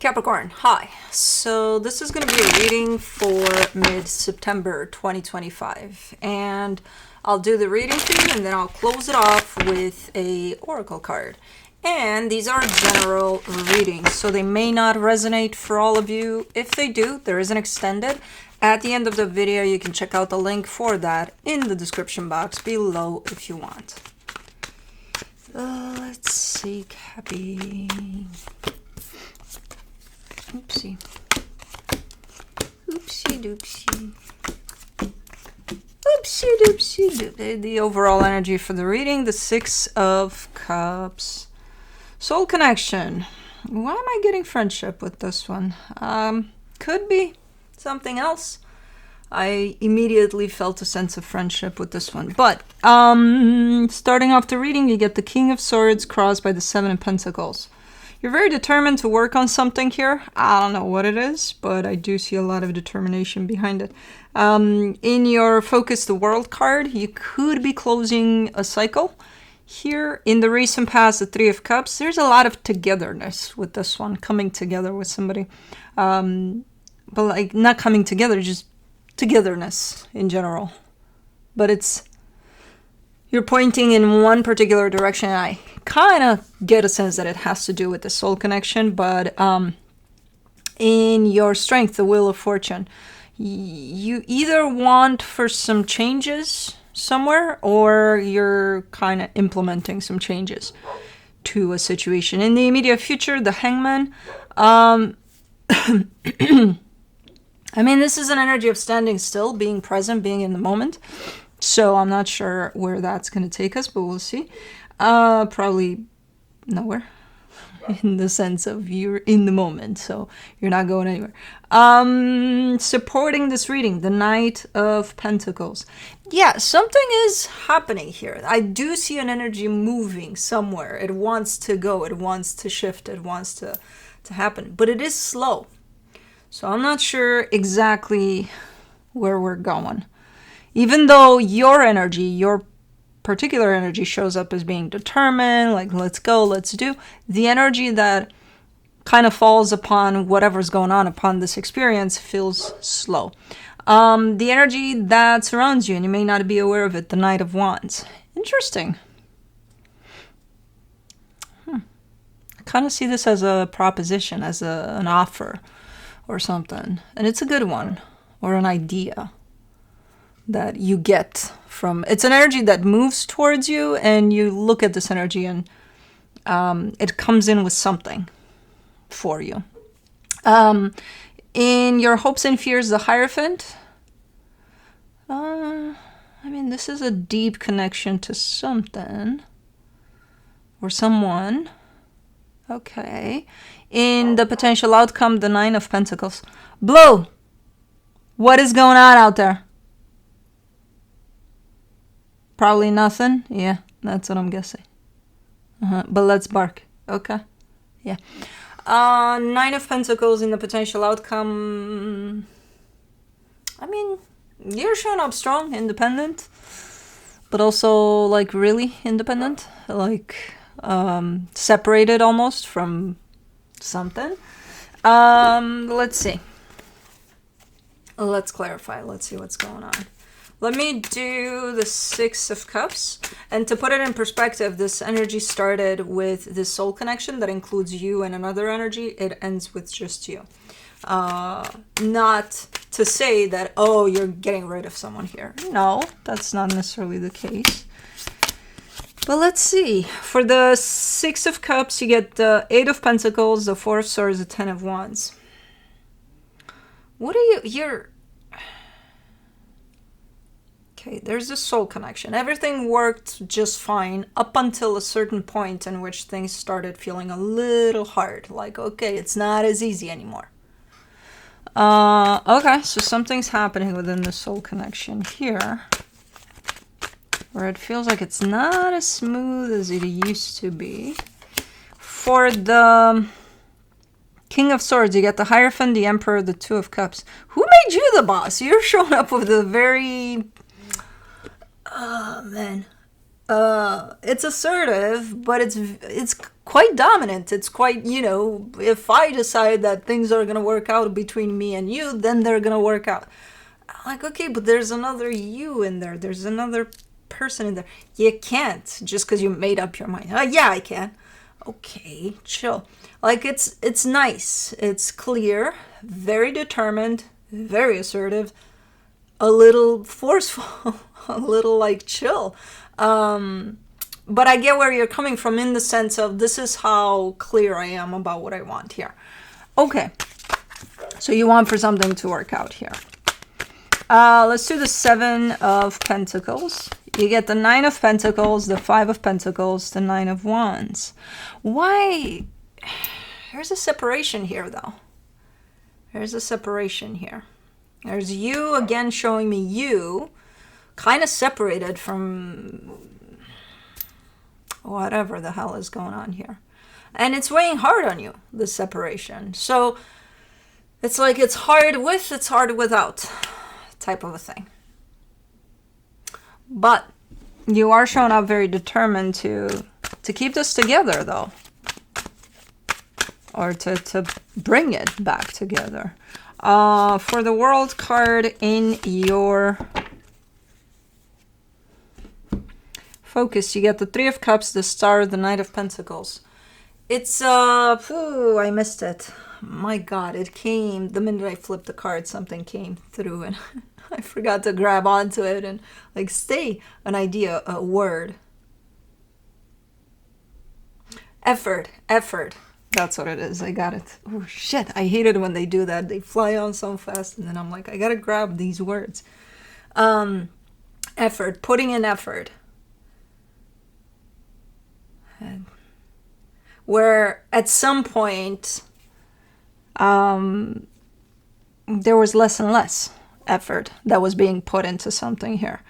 Capricorn, hi. So this is going to be a reading for mid-September 2025. And I'll do the reading for you and then I'll close it off with a oracle card. And these are general readings, so they may not resonate for all of you. If they do, there is an extended. At the end of the video, you can check out the link for that in the description box below if you want. Let's see, Cappy. Oopsie. Oopsie doopsie. Oopsie doopsie doop. The overall energy for the reading, the Six of Cups. Soul connection. Why am I getting friendship with this one? Could be something else. I immediately felt a sense of friendship with this one. But starting off the reading, you get the King of Swords crossed by the Seven of Pentacles. You're very determined to work on something here. I don't know what it is, but I do see a lot of determination behind it. In your Focus the World card, you could be closing a cycle. Here, in the recent past, the Three of Cups, there's a lot of togetherness with this one, coming together with somebody. But like, not coming together, just togetherness in general. But you're pointing in one particular direction, and I kind of get a sense that it has to do with the soul connection, but in your strength, the Wheel of Fortune, you either want for some changes somewhere, or you're kind of implementing some changes to a situation. In the immediate future, the Hangman, I mean, this is an energy of standing still, being present, being in the moment. So I'm not sure where that's going to take us, but we'll see. Probably nowhere, in the sense of you're in the moment, so you're not going anywhere. Supporting this reading, the Knight of Pentacles. Yeah, something is happening here. I do see an energy moving somewhere. It wants to go, it wants to shift, it wants to happen, but it is slow. So I'm not sure exactly where we're going. Even though your energy, your particular energy shows up as being determined, like let's go, let's do, the energy that kind of falls upon whatever's going on upon this experience feels slow. The energy that surrounds you, and you may not be aware of it, the Knight of Wands. Interesting. I kind of see this as a proposition, as an offer or something. And it's a good one, or an idea that you get from, it's an energy that moves towards you, and you look at this energy and it comes in with something for you. In your hopes and fears, the Hierophant, I mean, this is a deep connection to something or someone. Okay. In the potential outcome, the Nine of Pentacles. Blue, what is going on out there? Probably nothing. Yeah, that's what I'm guessing. But let's bark. Okay. Yeah. Nine of Pentacles in the potential outcome. I mean, you're showing up strong, independent, but also like really independent, like separated almost from something. Let's see. Let's clarify. Let's see what's going on. Let me do the Six of Cups. And to put it in perspective, this energy started with this soul connection that includes you and another energy. It ends with just you. Not to say that, oh, you're getting rid of someone here. No, that's not necessarily the case. But let's see. For the Six of Cups, you get the Eight of Pentacles, the Four of Swords, the Ten of Wands. What are you're... Okay, there's a soul connection. Everything worked just fine up until a certain point in which things started feeling a little hard. Like, okay, it's not as easy anymore. Okay, so something's happening within the soul connection here, where it feels like it's not as smooth as it used to be. For the King of Swords, you get the Hierophant, the Emperor, the Two of Cups. Who made you the boss? You're showing up with a very... Oh, man. It's assertive, but it's quite dominant. It's quite, you know, if I decide that things are going to work out between me and you, then they're going to work out. I'm like, okay, but there's another you in there. There's another person in there. You can't just because you made up your mind. Yeah, I can. Okay, chill. Like, it's nice. It's clear, very determined, very assertive, a little forceful, a little like chill. But I get where you're coming from in the sense of this is how clear I am about what I want here. Okay, so you want for something to work out here. Let's do the 7 of Pentacles. You get the 9 of Pentacles, the 5 of Pentacles, the 9 of Wands. Why? There's a separation here, though. There's a separation here. There's you again showing me you, kind of separated from whatever the hell is going on here. And it's weighing hard on you, the separation. So it's like it's hard with, it's hard without type of a thing. But you are showing up very determined to keep this together, though. Or to bring it back together. For the World card in your focus, you get the 3 of Cups, the Star, the Knight of Pentacles. It's, I missed it. My God, it came, the minute I flipped the card, something came through and I forgot to grab onto it and like stay an idea, a word. Effort. That's what it is. I got it. Oh, shit. I hate it when they do that. They fly on so fast and then I'm like, I gotta grab these words. Effort. Putting in effort. And where at some point there was less and less effort that was being put into something here.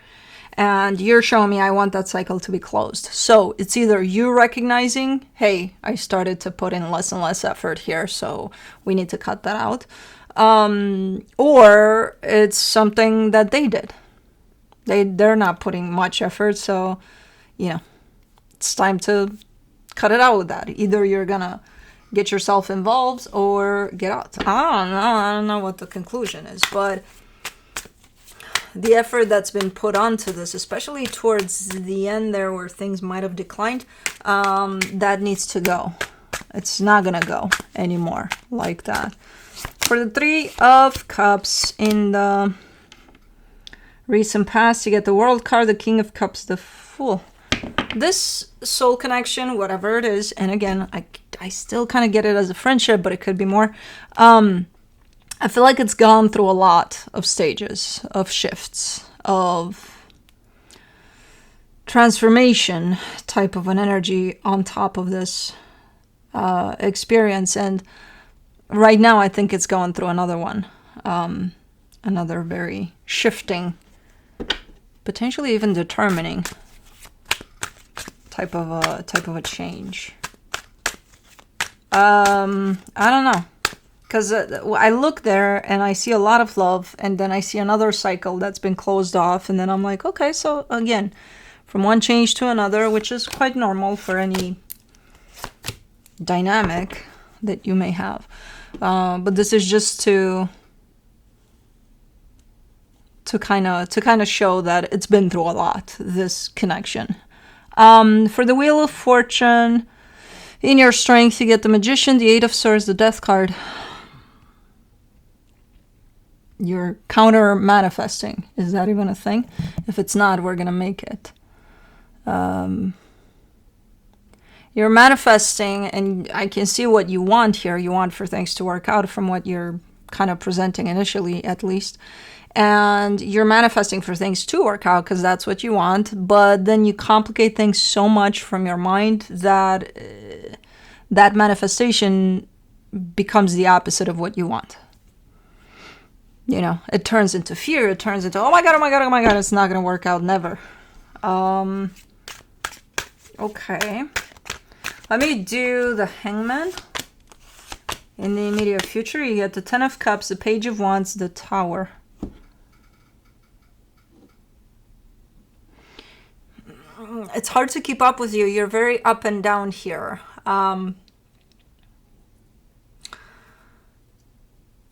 And you're showing me I want that cycle to be closed. So it's either you recognizing, hey, I started to put in less and less effort here, so we need to cut that out. Or it's something that they did. They're not putting much effort, so, you know, it's time to cut it out with that. Either you're gonna get yourself involved or get out. I don't know what the conclusion is, but the effort that's been put onto this, especially towards the end there where things might have declined, that needs to go. It's not gonna go anymore like that. For the 3 of Cups in the recent past, you get the World card, the King of Cups, the Fool. This soul connection, whatever it is, and again, I still kind of get it as a friendship, but it could be more. I feel like it's gone through a lot of stages, of shifts, of transformation type of an energy on top of this experience. And right now I think it's going through another one. Another very shifting, potentially even determining type of a change. I don't know. Because I look there and I see a lot of love, and then I see another cycle that's been closed off, and then I'm like, okay, so again, from one change to another, which is quite normal for any dynamic that you may have. But this is just to kind of show that it's been through a lot, this connection. For the Wheel of Fortune, in your strength, you get the Magician, the 8 of Swords, the Death card. You're counter manifesting. Is that even a thing? If it's not, we're gonna make it. You're manifesting, and I can see what you want here. You want for things to work out from what you're kind of presenting initially, at least. And you're manifesting for things to work out because that's what you want. But then you complicate things so much from your mind that that manifestation becomes the opposite of what you want. You know, it turns into fear. It turns into, oh my God, it's not going to work out, never. Okay. Let me do the Hangman. In the immediate future, you get the 10 of Cups, the Page of Wands, the Tower. It's hard to keep up with you. You're very up and down here.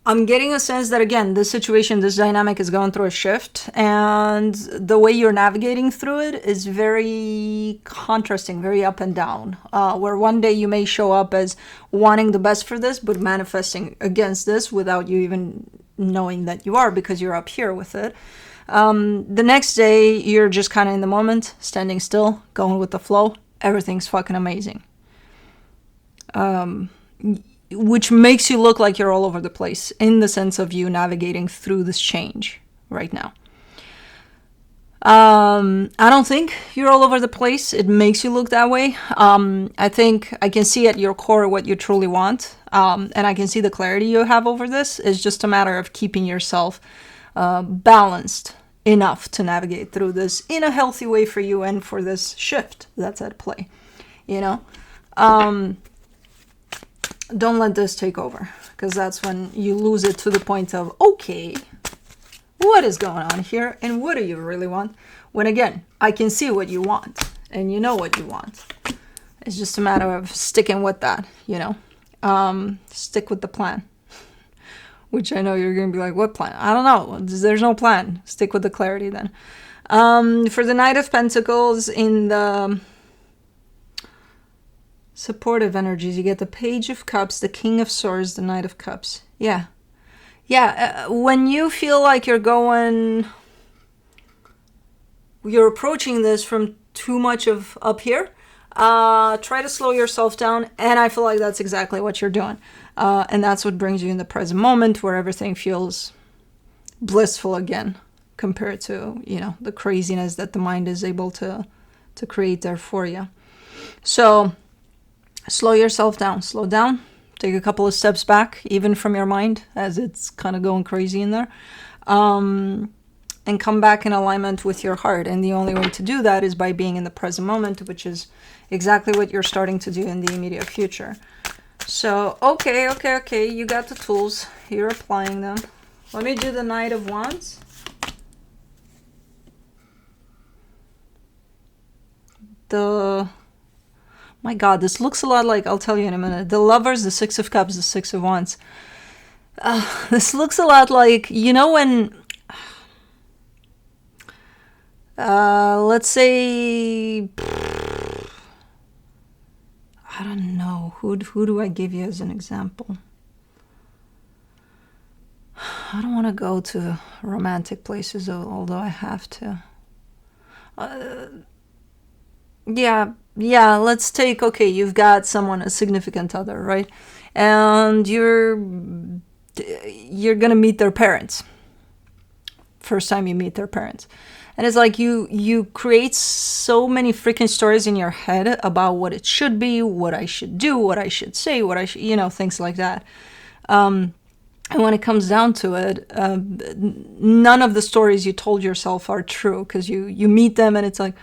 I'm getting a sense that, again, this situation, this dynamic is going through a shift, and the way you're navigating through it is very contrasting, very up and down, where one day you may show up as wanting the best for this, but manifesting against this without you even knowing that you are, because you're up here with it. The next day, you're just kind of in the moment, standing still, going with the flow. Everything's fucking amazing. Which makes you look like you're all over the place in the sense of you navigating through this change right now. I don't think you're all over the place. It makes you look that way. I think I can see at your core what you truly want. And I can see the clarity you have over this. It's just a matter of keeping yourself balanced enough to navigate through this in a healthy way for you and for this shift that's at play. You know? Don't let this take over, because that's when you lose it to the point of, okay, what is going on here and what do you really want? When again, I can see what you want and you know what you want. It's just a matter of sticking with that, you know, stick with the plan, which I know you're going to be like, what plan? I don't know. There's no plan. Stick with the clarity then. For the Knight of Pentacles in the supportive energies, you get the Page of Cups, the King of Swords, the Knight of Cups. Yeah. When you feel like you're approaching this from too much of up here, try to slow yourself down. And I feel like that's exactly what you're doing. And that's what brings you in the present moment, where everything feels blissful again, compared to, you know, the craziness that the mind is able to create there for you. So slow yourself down, slow down, take a couple of steps back, even from your mind, as it's kind of going crazy in there, and come back in alignment with your heart. And the only way to do that is by being in the present moment, which is exactly what you're starting to do in the immediate future. So, okay, you got the tools, you're applying them. Let me do the Knight of Wands. My God, this looks a lot like, I'll tell you in a minute, the Lovers, the Six of Cups, the Six of Wands. This looks a lot like, you know, when, let's say, I don't know, who do I give you as an example? I don't want to go to romantic places, although I have to. Yeah, let's take, okay, you've got someone, a significant other, right? And you're gonna meet their parents. First time you meet their parents. And it's like you create so many freaking stories in your head about what it should be, what I should do, what I should say, what I should, you know, things like that. And when it comes down to it, none of the stories you told yourself are true, because you meet them and it's like,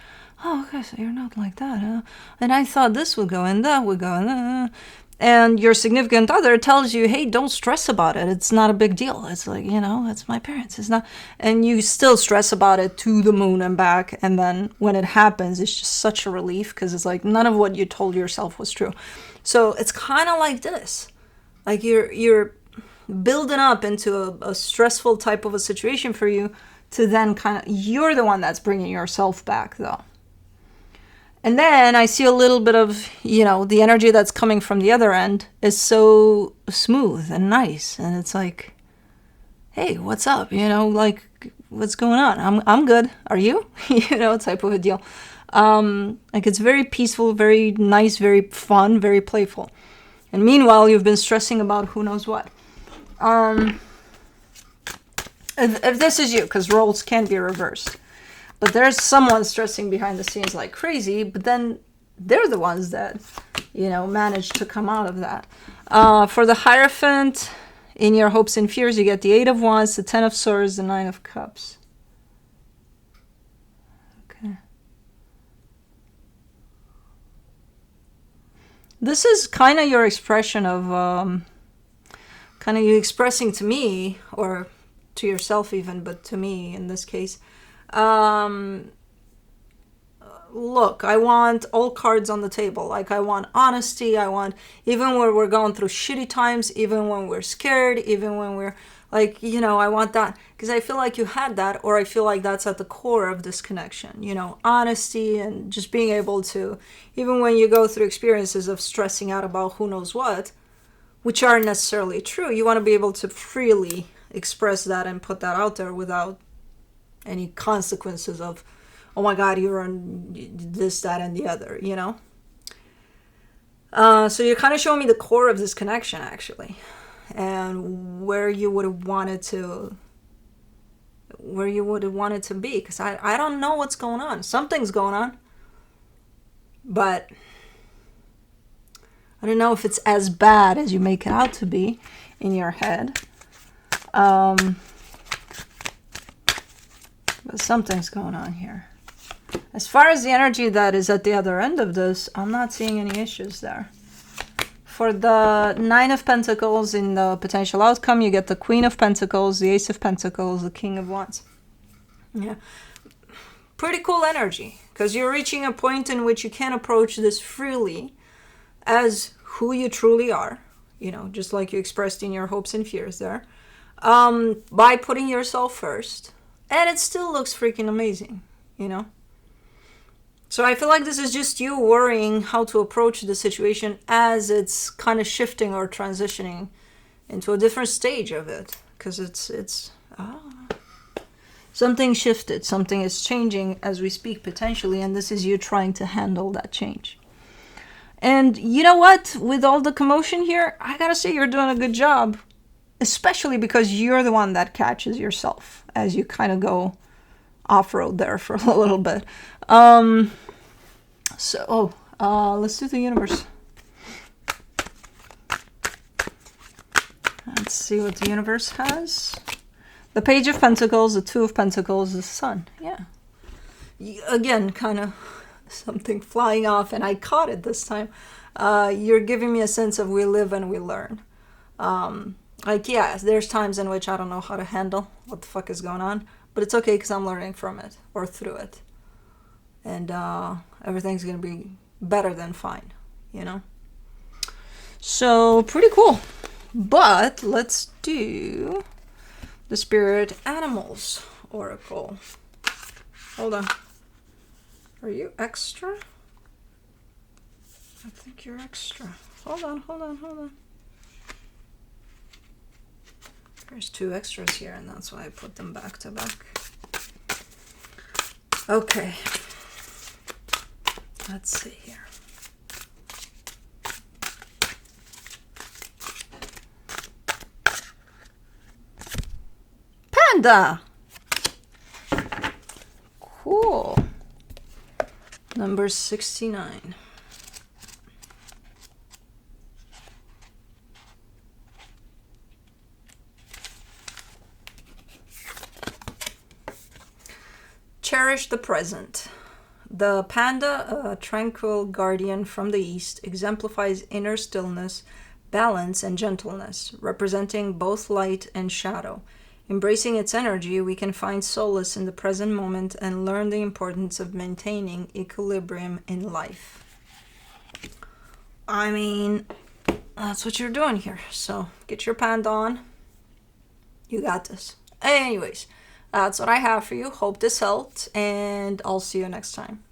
oh, okay, so you're not like that, huh? And I thought this would go and that would go and your significant other tells you, hey, don't stress about it. It's not a big deal. It's like, you know, it's my parents. It's not. And you still stress about it to the moon and back. And then when it happens, it's just such a relief, because it's like none of what you told yourself was true. So it's kind of like this. Like you're building up into a stressful type of a situation for you, to then kind of, you're the one that's bringing yourself back, though. And then I see a little bit of, you know, the energy that's coming from the other end is so smooth and nice. And it's like, hey, what's up? You know, like, what's going on? I'm good. Are you? You know, type of a deal. Like, it's very peaceful, very nice, very fun, very playful. And meanwhile, you've been stressing about who knows what. If this is you, because roles can be reversed. But there's someone stressing behind the scenes like crazy, but then they're the ones that, you know, manage to come out of that. For the Hierophant, in your hopes and fears, you get the Eight of Wands, the Ten of Swords, the Nine of Cups. Okay. This is kind of your expression of, kind of you expressing to me, or to yourself even, but to me in this case, look, I want all cards on the table. Like, I want honesty. I want, even when we're going through shitty times, even when we're scared, even when we're like, you know, I want that. Because I feel like you had that, or I feel like that's at the core of this connection. You know, honesty and just being able to, even when you go through experiences of stressing out about who knows what, which aren't necessarily true, you want to be able to freely express that and put that out there without any consequences of, oh my God, you're on this, that, and the other, you know? So you're kind of showing me the core of this connection, actually, and where you would have wanted to be, because I don't know what's going on. Something's going on, but I don't know if it's as bad as you make it out to be in your head. But something's going on here. As far as the energy that is at the other end of this, I'm not seeing any issues there. For the Nine of Pentacles in the potential outcome, you get the Queen of Pentacles, the Ace of Pentacles, the King of Wands. Yeah. Pretty cool energy, because you're reaching a point in which you can approach this freely as who you truly are, you know, just like you expressed in your hopes and fears there, by putting yourself first. And it still looks freaking amazing, you know? So I feel like this is just you worrying how to approach the situation as it's kind of shifting or transitioning into a different stage of it. Because something shifted, something is changing as we speak potentially, and this is you trying to handle that change. And you know what? With all the commotion here, I gotta say you're doing a good job. Especially because you're the one that catches yourself as you kind of go off-road there for a little bit. Let's do the universe. Let's see what the universe has. The Page of Pentacles, the Two of Pentacles, the Sun. Yeah. Again, kind of something flying off, and I caught it this time. You're giving me a sense of we live and we learn. Like, yeah, there's times in which I don't know how to handle what the fuck is going on, but it's okay because I'm learning from it or through it. And everything's going to be better than fine, you know? So, pretty cool. But let's do the Spirit Animals Oracle. Hold on. Are you extra? I think you're extra. Hold on. There's two extras here, and that's why I put them back to back. Okay. Let's see here. Panda! Cool. Number 69. Cherish the present. The panda, a tranquil guardian from the east, exemplifies inner stillness, balance, and gentleness, representing both light and shadow. Embracing its energy, we can find solace in the present moment and learn the importance of maintaining equilibrium in life. I mean, that's what you're doing here. So get your panda on. You got this. Anyways, that's what I have for you. Hope this helped, and I'll see you next time.